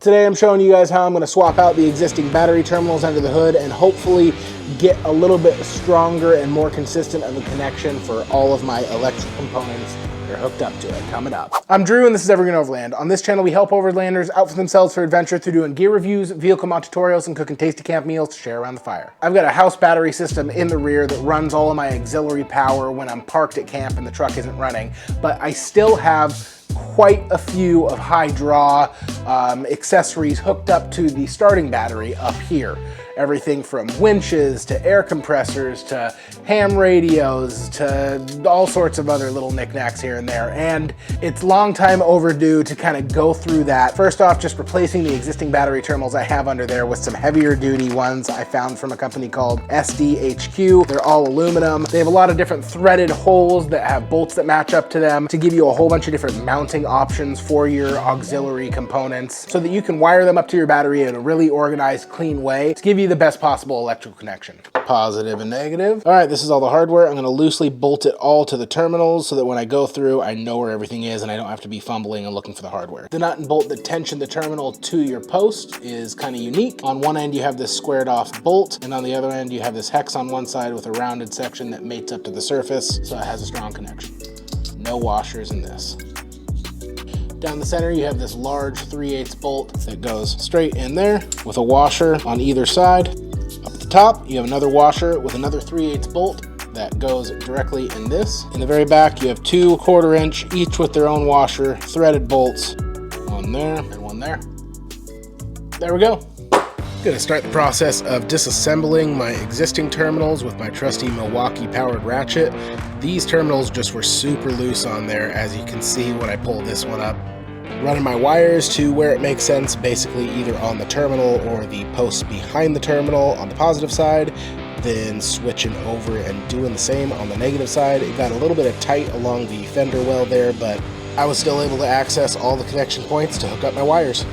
Today I'm showing you guys how I'm going to swap out the existing battery terminals under the hood and hopefully get a little bit stronger and more consistent of a connection for all of my electrical components that are hooked up to it. Coming up. I'm Drew and this is Overland. On this channel we help Overlanders outfit themselves for adventure through doing gear reviews, vehicle mod tutorials, and cooking tasty camp meals to share around the fire. I've got a house battery system in the rear that runs all of my auxiliary power when I'm parked at camp and the truck isn't running, but I still have quite a few of high draw accessories hooked up to the starting battery up here. Everything from winches to air compressors to ham radios to all sorts of other little knickknacks here and there. And it's long time overdue to kind of go through that. First off, just replacing the existing battery terminals I have under there with some heavier duty ones I found from a company called SDHQ. They're all aluminum. They have a lot of different threaded holes that have bolts that match up to them to give you a whole bunch of different mounting options for your auxiliary components so that you can wire them up to your battery in a really organized, clean way to give you the best possible electrical connection. Positive and negative. All right, this is all the hardware. I'm going to loosely bolt it all to the terminals so that when I go through, I know where everything is and I don't have to be fumbling and looking for the hardware. The nut and bolt that tension the terminal to your post is kind of unique. On one end, you have this squared off bolt, and on the other end, you have this hex on one side with a rounded section that mates up to the surface, so it has a strong connection. No washers in this. Down the center, you have this large 3/8 bolt that goes straight in there with a washer on either side. Up at the top, you have another washer with another 3/8 bolt that goes directly in this. In the very back, you have 2 1/4 inch, each with their own washer, threaded bolts. One there and one there. There we go. Gonna start the process of disassembling my existing terminals with my trusty Milwaukee powered ratchet. These terminals just were super loose on there, as you can see when I pull this one up. Running my wires to where it makes sense, basically either on the terminal or the posts behind the terminal on the positive side, then switching over and doing the same on the negative side. It got a little bit of tight along the fender well there, but I was still able to access all the connection points to hook up my wires.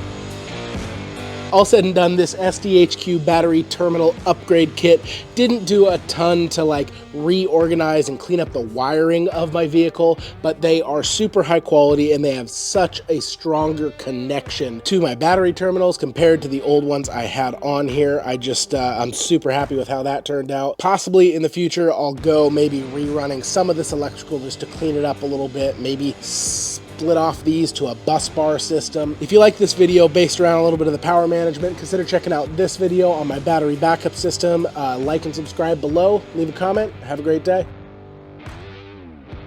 All said and done, this SDHQ battery terminal upgrade kit didn't do a ton to like reorganize and clean up the wiring of my vehicle, but they are super high quality and they have such a stronger connection to my battery terminals compared to the old ones I had on here. I'm super happy with how that turned out. Possibly in the future, I'll go maybe rerunning some of this electrical just to clean it up a little bit, maybe split off these to a bus bar system. If you like this video based around a little bit of the power management, consider checking out this video on my battery backup system. Like and subscribe below, leave a comment. Have a great day.